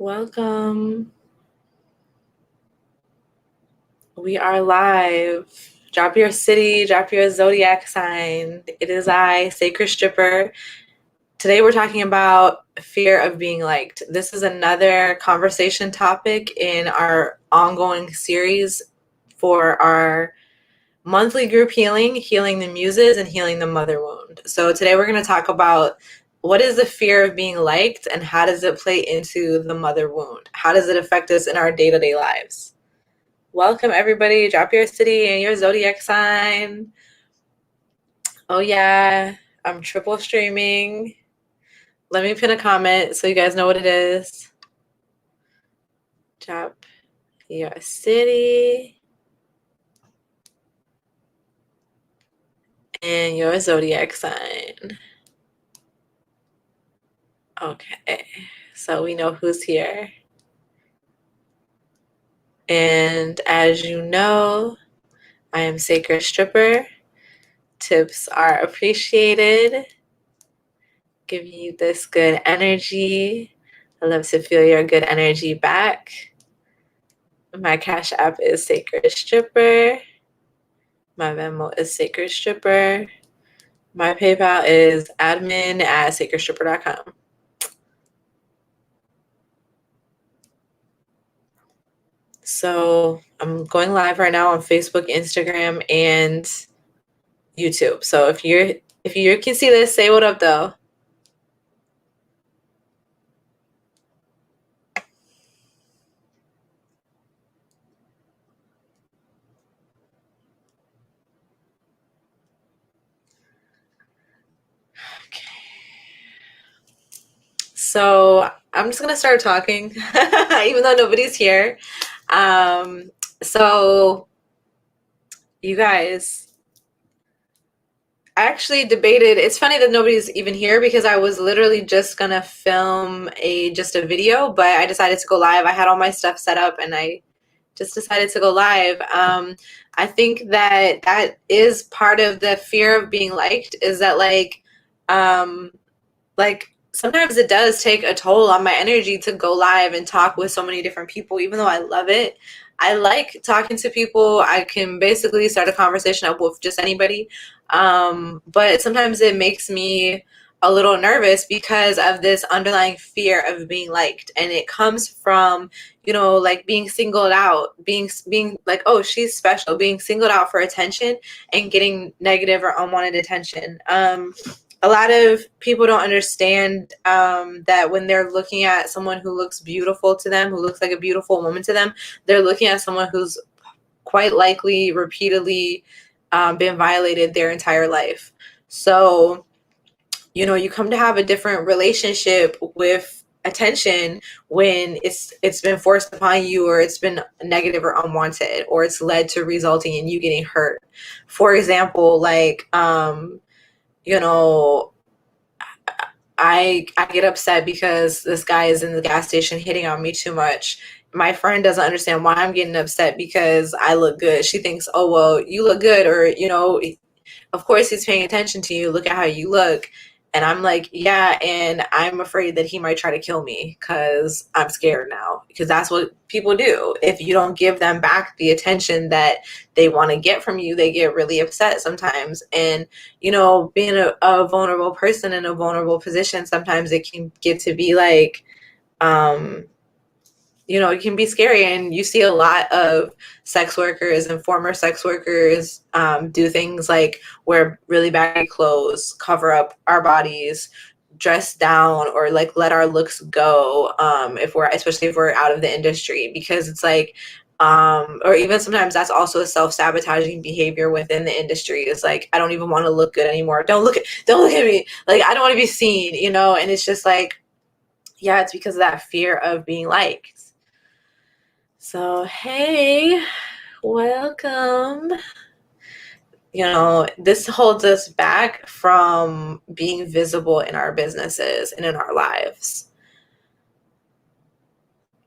Welcome. We are live. Drop your city, drop your zodiac sign. It is I, Sacred Stripper. Today we're talking about fear of being liked. This is another conversation topic in our ongoing series for our monthly group healing, healing the muses and healing the mother wound. So today we're going to talk about what is the fear of being liked and how does it play into the mother wound? How does it affect us in our day-to-day lives? Welcome everybody. Drop your city and your zodiac sign. Oh yeah, I'm triple streaming. Let me pin a comment so you guys know what it is. Drop your city and your zodiac sign. Okay, so we know who's here. And as you know, I am Sacred Stripper. Tips are appreciated. Giving you this good energy. I love to feel your good energy back. My Cash App is Sacred Stripper. My Venmo is Sacred Stripper. My PayPal is admin@sacredstripper.com. So I'm going live right now on Facebook, Instagram, and YouTube. So if you can see this, say what up though. Okay. So I'm just gonna start talking, even though nobody's here. So you guys, I actually debated. It's funny that nobody's even here because I was literally just gonna film just a video, but I decided to go live. I had all my stuff set up and I just decided to go live. I think that is part of the fear of being liked, is that like sometimes it does take a toll on my energy to go live and talk with so many different people, even though I love it. I like talking to people. I can basically start a conversation up with just anybody. But sometimes it makes me a little nervous because of this underlying fear of being liked. And it comes from, like being singled out, being like, oh, she's special, being singled out for attention and getting negative or unwanted attention. A lot of people don't understand that when they're looking at someone who looks beautiful to them, who looks like a beautiful woman to them, they're looking at someone who's quite likely repeatedly been violated their entire life. So, you come to have a different relationship with attention when it's been forced upon you, or it's been negative or unwanted, or it's led to resulting in you getting hurt. For example, like I get upset because this guy is in the gas station hitting on me too much. My friend doesn't understand why I'm getting upset because I look good. She thinks, oh, well, you look good, or, of course he's paying attention to you. Look at how you look. And I'm like, yeah, and I'm afraid that he might try to kill me because I'm scared now, because that's what people do. If you don't give them back the attention that they want to get from you, they get really upset sometimes. And, being a vulnerable person in a vulnerable position, sometimes it can get to be like, it can be scary. And you see a lot of sex workers and former sex workers do things like wear really baggy clothes, cover up our bodies, dress down, or like let our looks go, especially if we're out of the industry, because it's like, or even sometimes that's also a self-sabotaging behavior within the industry. It's like, I don't even want to look good anymore. Don't look at me. Like, I don't want to be seen, and it's just like, yeah, it's because of that fear of being liked. So, hey, welcome. This holds us back from being visible in our businesses and in our lives.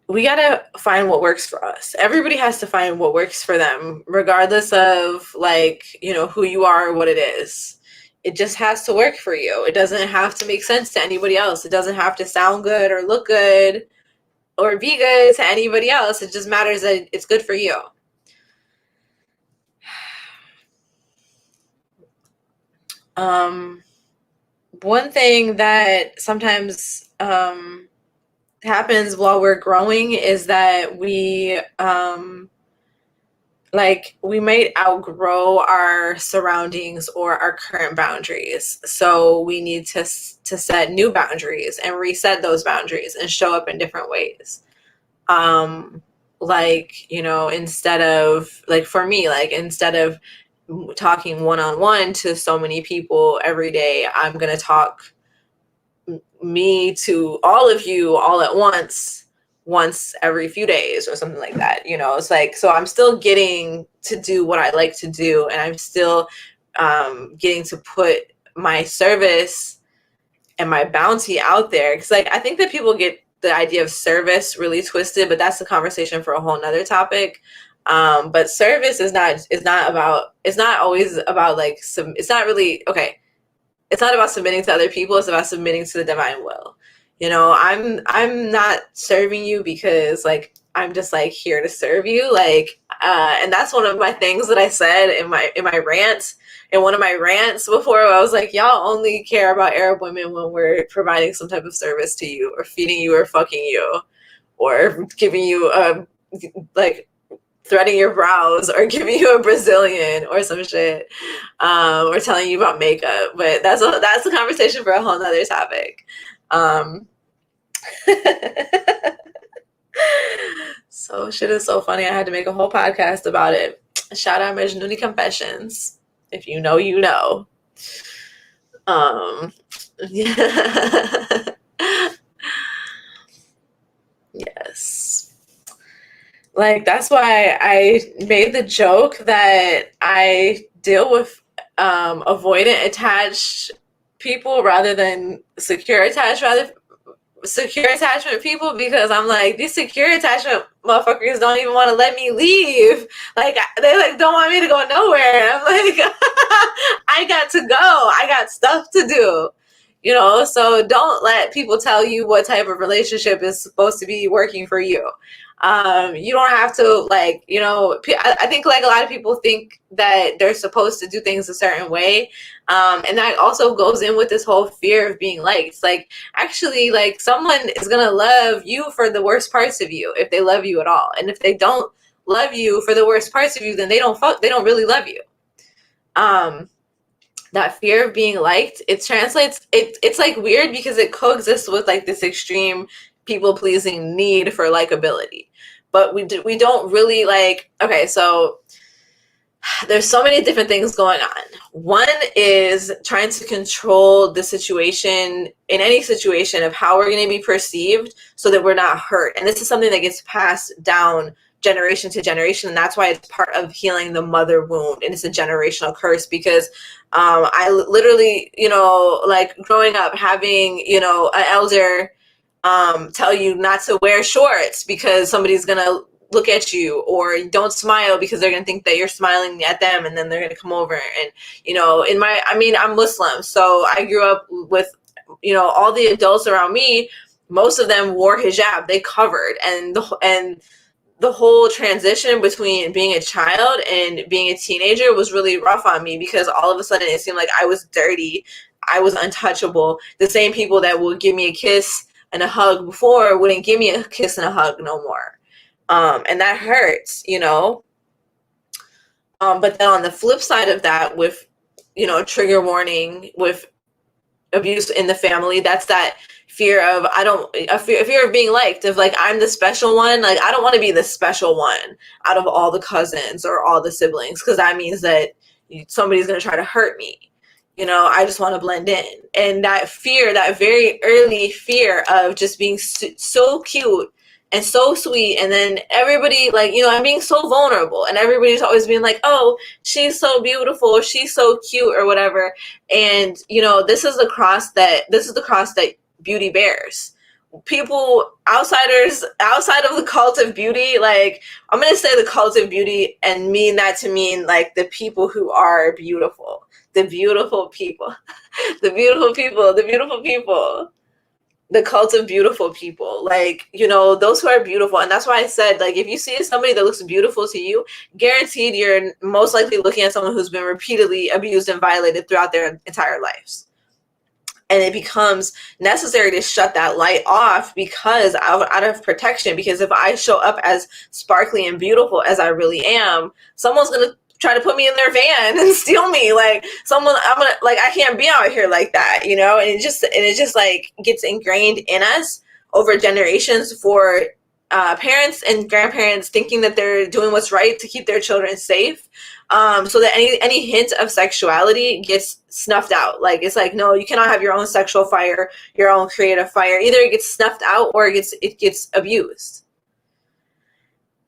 We got to find what works for us. Everybody has to find what works for them, regardless of who you are or what it is. It just has to work for you. It doesn't have to make sense to anybody else. It doesn't have to sound good or look good. or be good to anybody else. It just matters that it's good for you. One thing that sometimes happens while we're growing is that we might outgrow our surroundings or our current boundaries. So we need to set new boundaries and reset those boundaries and show up in different ways. Instead of, like, for me, like, instead of talking one-on-one to so many people every day, I'm going to talk me to all of you all at once every few days or something like that. It's like, so I'm still getting to do what I like to do, and I'm still getting to put my service and my bounty out there. Because, like, I think that people get the idea of service really twisted, but that's a conversation for a whole nother topic. But service is not always about, like, it's not really, okay, it's not about submitting to other people. It's about submitting to the divine will. I'm not serving you because, like, I'm just, like, here to serve you. Like, and that's one of my things that I said in my rant, in one of my rants before. I was like, y'all only care about Arab women when we're providing some type of service to you, or feeding you, or fucking you, or giving you like, threading your brows, or giving you a Brazilian or some shit, or telling you about makeup. But that's a conversation for a whole nother topic. So shit is so funny. I had to make a whole podcast about it. Shout out Majnooni Confessions. If you know, you know. Yeah. Yes. Like, that's why I made the joke that I deal with avoidant attached people rather than secure attachment people, because I'm like, these secure attachment motherfuckers don't even want to let me leave. Like, they, like, don't want me to go nowhere. And I'm like, I got to go. I got stuff to do. So don't let people tell you what type of relationship is supposed to be working for you. You don't have to, like, I think, like, a lot of people think that they're supposed to do things a certain way. And that also goes in with this whole fear of being liked. Like, actually, like, someone is going to love you for the worst parts of you, if they love you at all. And if they don't love you for the worst parts of you, then they don't really love you. That fear of being liked, it's like weird because it coexists with, like, this extreme people-pleasing need for likability. But we don't really, like, okay, so there's so many different things going on. One is trying to control the situation, in any situation, of how we're going to be perceived so that we're not hurt. And this is something that gets passed down generation to generation, and that's why it's part of healing the mother wound, and it's a generational curse. Because I literally, like, growing up, having, an elder tell you not to wear shorts because somebody's gonna look at you, or don't smile because they're gonna think that you're smiling at them, and then they're gonna come over. And I'm Muslim, so I grew up with, all the adults around me, most of them wore hijab, they covered. And the whole transition between being a child and being a teenager was really rough on me, because all of a sudden it seemed like I was dirty, I was untouchable. The same people that would give me a kiss and a hug before wouldn't give me a kiss and a hug no more. And that hurts, but then on the flip side of that, with, trigger warning, with abuse in the family, that's that fear of, a fear of being liked, of, like, I'm the special one. Like, I don't want to be the special one out of all the cousins or all the siblings, because that means that somebody's going to try to hurt me. I just want to blend in. And that fear, that very early fear of just being so cute and so sweet, and then everybody, like, I'm being so vulnerable, and everybody's always being like, oh, she's so beautiful, she's so cute, or whatever. And this is the cross that beauty bears. People, outside of the cult of beauty, like, I'm gonna say the cult of beauty and mean that to mean, like, the people who are beautiful, the beautiful people, the beautiful people. The cult of beautiful people, like, you know, those who are beautiful. And that's why I said, like, if you see somebody that looks beautiful to you, guaranteed you're most likely looking at someone who's been repeatedly abused and violated throughout their entire lives. And it becomes necessary to shut that light off because out of protection. Because if I show up as sparkly and beautiful as I really am, someone's gonna try to put me in their van and steal me. Like, I'm gonna, like, I can't be out here like that, you know. And it just like gets ingrained in us over generations for parents and grandparents thinking that they're doing what's right to keep their children safe, so that any hint of sexuality gets snuffed out. Like, it's like, no, you cannot have your own sexual fire, your own creative fire. Either it gets snuffed out or it gets abused.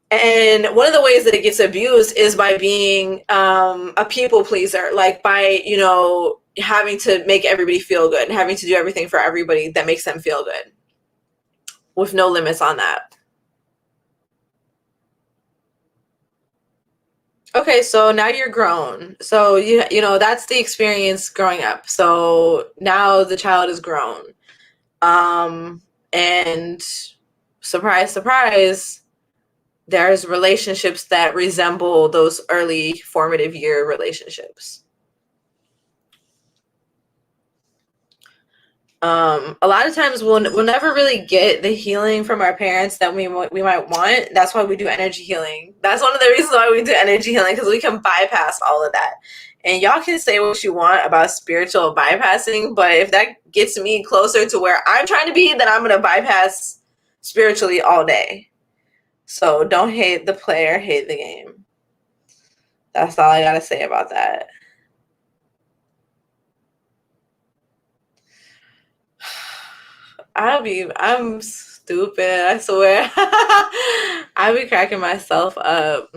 And one of the ways that it gets abused is by being a people pleaser, like by, you know, having to make everybody feel good and having to do everything for everybody that makes them feel good, with no limits on that. Okay, so now you're grown. So you know that's the experience growing up. So now the child is grown. And surprise, surprise, there's relationships that resemble those early formative year relationships. A lot of times we'll never really get the healing from our parents that we might want. That's why we do energy healing. That's one of the reasons why we do energy healing, because we can bypass all of that. And y'all can say what you want about spiritual bypassing, but if that gets me closer to where I'm trying to be, then I'm gonna bypass spiritually all day. So don't hate the player, hate the game. That's all I gotta say about that. I'm stupid, I swear. I be cracking myself up.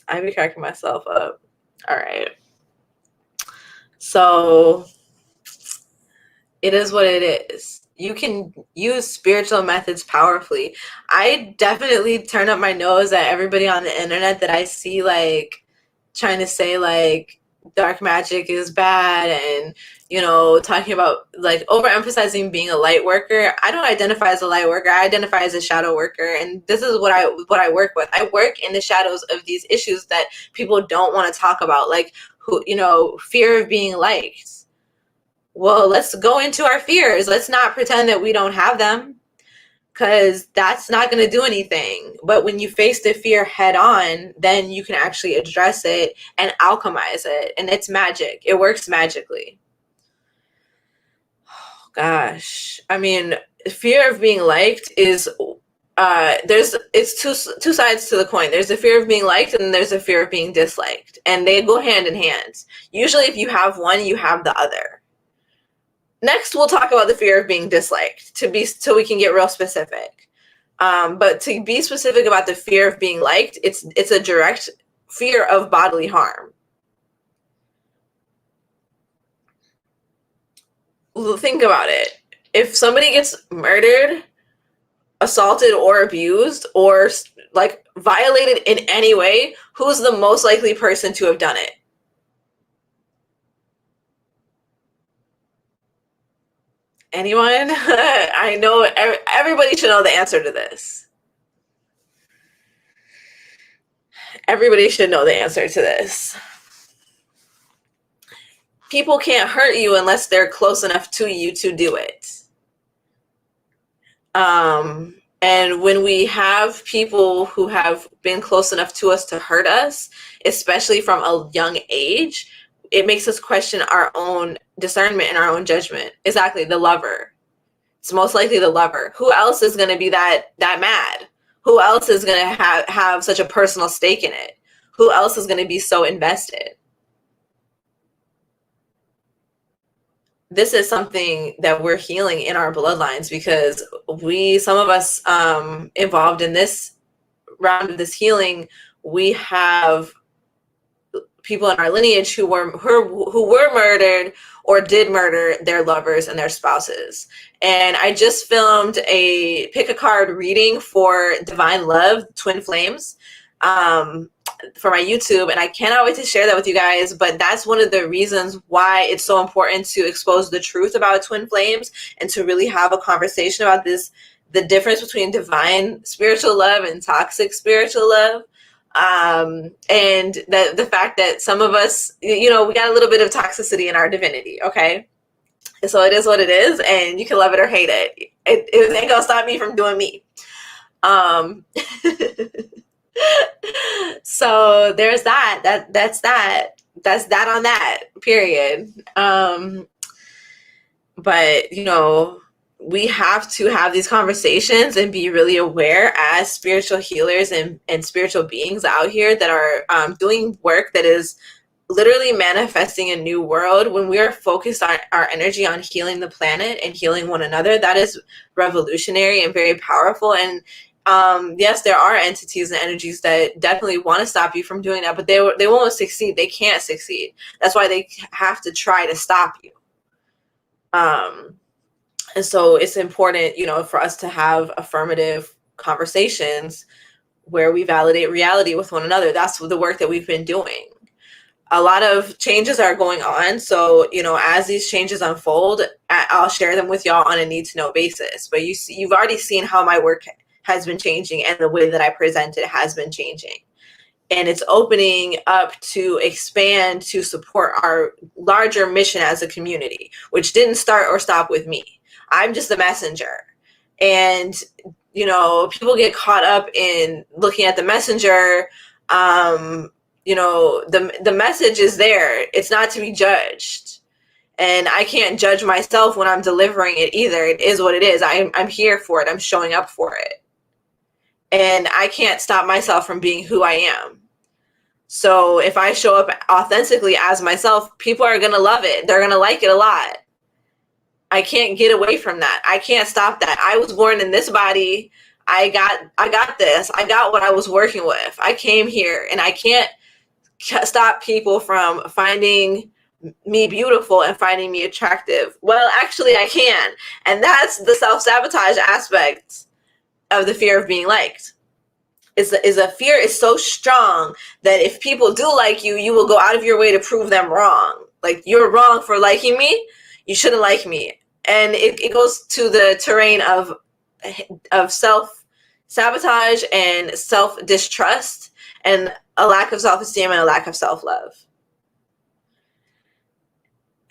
I be cracking myself up. All right. So it is what it is. You can use spiritual methods powerfully. I definitely turn up my nose at everybody on the internet that I see, like, trying to say, like, dark magic is bad, and, you know, talking about, like, overemphasizing being a light worker. I don't identify as a light worker. I identify as a shadow worker, and this is what I work with. I work in the shadows of these issues that people don't want to talk about, like, who, you know, fear of being liked. Well, let's go into our fears. Let's not pretend that we don't have them, because that's not going to do anything. But when you face the fear head on, then you can actually address it and alchemize it. And it's magic. It works magically. Oh, gosh. I mean, fear of being liked is it's two sides to the coin. There's the fear of being liked, and there's the fear of being disliked. And they go hand in hand. Usually if you have one, you have the other. Next, we'll talk about the fear of being disliked so we can get real specific. But to be specific about the fear of being liked, it's a direct fear of bodily harm. Think about it. If somebody gets murdered, assaulted, or abused, or like violated in any way, who's the most likely person to have done it? Anyone? I know everybody should know the answer to this. Everybody should know the answer to this. People can't hurt you unless they're close enough to you to do it. And when we have people who have been close enough to us to hurt us, especially from a young age, it makes us question our own discernment and our own judgment. Exactly, the lover. It's most likely the lover. Who else is going to be that mad? Who else is going to have such a personal stake in it? Who else is going to be so invested? This is something that we're healing in our bloodlines, because some of us involved in this round of this healing, we have people in our lineage who were murdered or did murder their lovers and their spouses. And I just filmed a pick a card reading for Divine Love, Twin Flames. for my YouTube, and I cannot wait to share that with you guys. But that's one of the reasons why it's so important to expose the truth about twin flames and to really have a conversation about this, the difference between divine spiritual love and toxic spiritual love. And the fact that some of us, we got a little bit of toxicity in our divinity, okay? So it is what it is, and you can love it or hate it. It ain't gonna stop me from doing me. So there's that. That's that on that, period. But we have to have these conversations and be really aware as spiritual healers and spiritual beings out here that are doing work that is literally manifesting a new world. When we are focused on our energy on healing the planet and healing one another, that is revolutionary and very powerful. And yes, there are entities and energies that definitely want to stop you from doing that, but they won't succeed. They can't succeed. That's why they have to try to stop you. And so it's important, for us to have affirmative conversations where we validate reality with one another. That's the work that we've been doing. A lot of changes are going on. So, as these changes unfold, I'll share them with y'all on a need-to-know basis. But you've already seen how my work has been changing and the way that I present it has been changing. And it's opening up to expand to support our larger mission as a community, which didn't start or stop with me. I'm just the messenger. And, people get caught up in looking at the messenger. The message is there. It's not to be judged. And I can't judge myself when I'm delivering it either. It is what it is. I'm here for it. I'm showing up for it. And I can't stop myself from being who I am. So if I show up authentically as myself, people are going to love it. They're going to like it a lot. I can't get away from that. I can't stop that. I was born in this body. I got this. I got what I was working with. I came here, and I can't stop people from finding me beautiful and finding me attractive. Well, actually I can. And that's the self-sabotage aspect of the fear of being liked. Is a fear is so strong that if people do like you, you will go out of your way to prove them wrong. Like, you're wrong for liking me. You shouldn't like me. And it goes to the terrain of self-sabotage and self-distrust and a lack of self-esteem and a lack of self-love.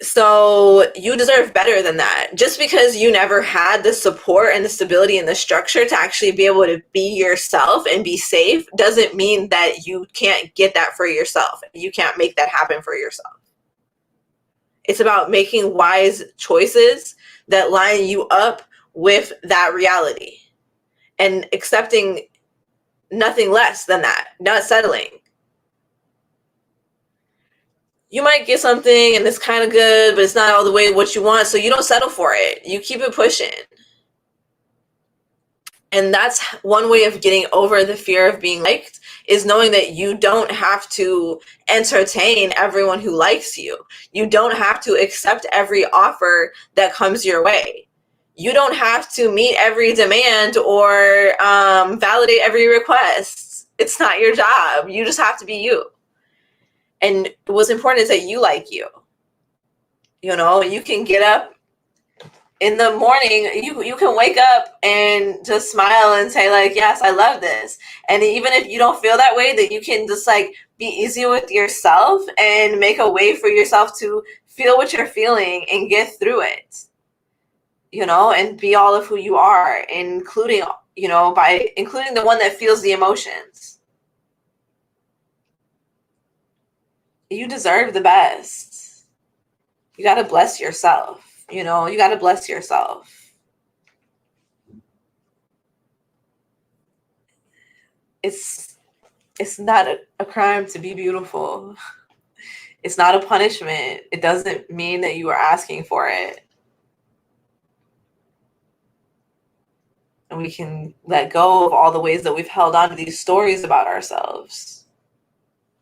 So you deserve better than that. Just because you never had the support and the stability and the structure to actually be able to be yourself and be safe doesn't mean that you can't get that for yourself. You can't make that happen for yourself. It's about making wise choices that line you up with that reality and accepting nothing less than that, not settling. You might get something and it's kind of good, but it's not all the way what you want, so you don't settle for it. You keep it pushing. And that's one way of getting over the fear of being liked, is knowing that you don't have to entertain everyone who likes you. You don't have to accept every offer that comes your way. You don't have to meet every demand or validate every request. It's not your job. You just have to be you. And what's important is that you like you. You can get up in the morning, you can wake up and just smile and say, like, yes, I love this. And even if you don't feel that way, that you can just like be easy with yourself and make a way for yourself to feel what you're feeling and get through it, and be all of who you are, including, by including the one that feels the emotions. You deserve the best. You got to bless yourself. You got to bless yourself. It's not a crime to be beautiful. It's not a punishment. It doesn't mean that you are asking for it. And we can let go of all the ways that we've held on to these stories about ourselves,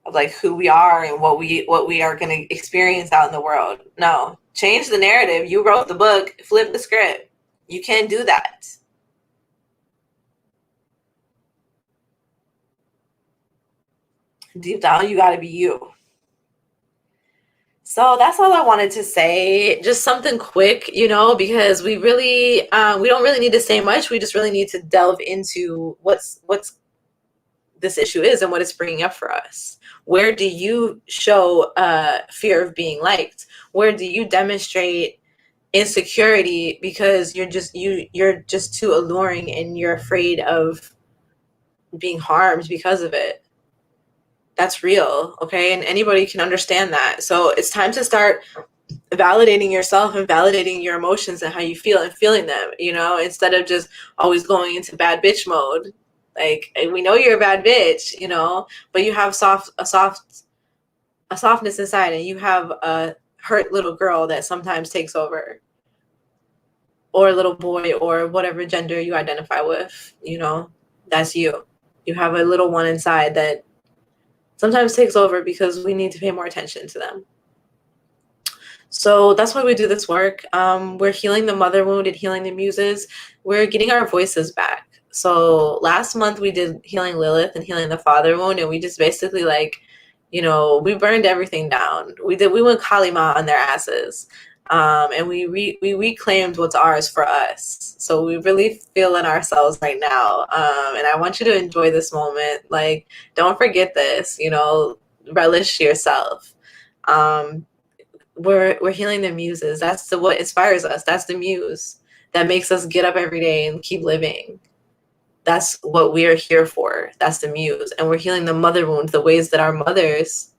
of like who we are and what we are going to experience out in the world. No, change the narrative. You wrote the book, flip the script. You can do that. Deep down, you got to be you. So that's all I wanted to say. Just something quick, you know, because we really we don't really need to say much. We just really need to delve into what's this issue is and what it's bringing up for us. Where do you show fear of being liked? Where do you demonstrate insecurity because you're just too alluring and you're afraid of being harmed because of it? That's real, okay? And anybody can understand that. So it's time to start validating yourself and validating your emotions and how you feel and feeling them, you know, instead of just always going into bad bitch mode. Like, we know you're a bad bitch, you know, but you have a softness inside, and you have a hurt little girl that sometimes takes over, or a little boy, or whatever gender you identify with, you know, that's you. You have a little one inside that sometimes takes over because we need to pay more attention to them. So that's why we do this work. We're healing the mother wound and healing the muses. We're getting our voices back. So last month we did healing Lilith and healing the father wound, and we just basically, like, you know, we burned everything down. We went Kalima on their asses, and we reclaimed what's ours for us. So we really feel in ourselves right now, and I want you to enjoy this moment. Like, don't forget this. You know, relish yourself. We're healing the muses. That's what inspires us. That's the muse that makes us get up every day and keep living. That's what we are here for. That's the muse. And we're healing the mother wound, the ways that our mothers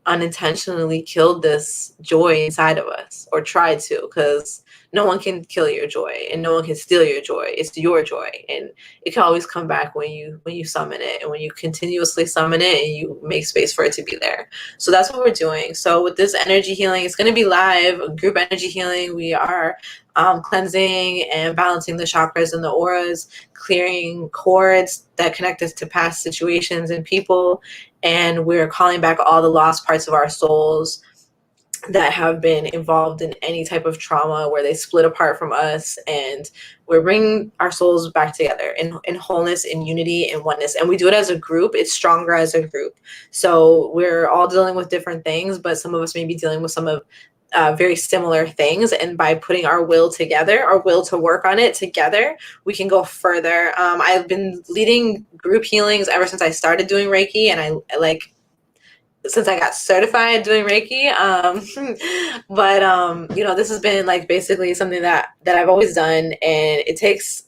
unintentionally killed this joy inside of us, or tried to, because no one can kill your joy and no one can steal your joy. It's your joy, and it can always come back when you summon it, and when you continuously summon it and you make space for it to be there. So that's what we're doing. So with this energy healing, it's going to be live, group energy healing. We are cleansing and balancing the chakras and the auras, clearing cords that connect us to past situations and people, and we're calling back all the lost parts of our souls that have been involved in any type of trauma where they split apart from us, and we're bringing our souls back together in wholeness, in unity, in oneness. And we do it as a group. It's stronger as a group. So we're all dealing with different things, but some of us may be dealing with some of very similar things, and by putting our will together, our will to work on it together, we can go further. I've been leading group healings ever since I started doing Reiki, and I like, since I got certified doing Reiki. But you know, this has been like basically something that I've always done, and it takes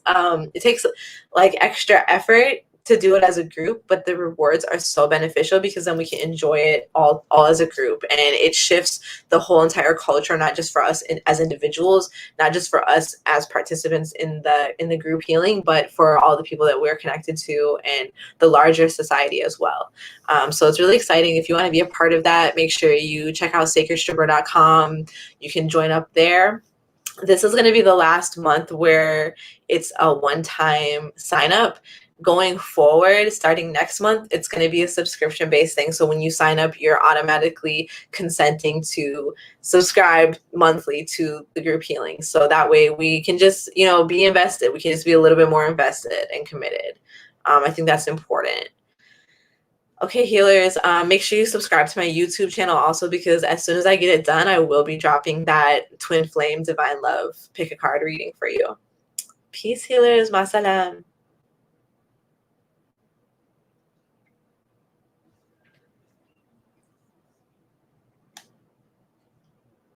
like extra effort to do it as a group, but the rewards are so beneficial because then we can enjoy it all as a group, and it shifts the whole entire culture, not just for us as individuals, not just for us as participants in the group healing, but for all the people that we're connected to and the larger society as well. So it's really exciting. If you want to be a part of that, make sure you check out sacredstripper.com. You can join up there. This is going to be the last month where it's a one-time sign up. Going forward, starting next month, it's going to be a subscription-based thing. So when you sign up, you're automatically consenting to subscribe monthly to the group healing. So that way we can just, you know, be invested. We can just be a little bit more invested and committed. I think that's important. Okay, healers, make sure you subscribe to my YouTube channel also, because as soon as I get it done, I will be dropping that Twin Flame Divine Love pick a card reading for you. Peace, healers. Masalam.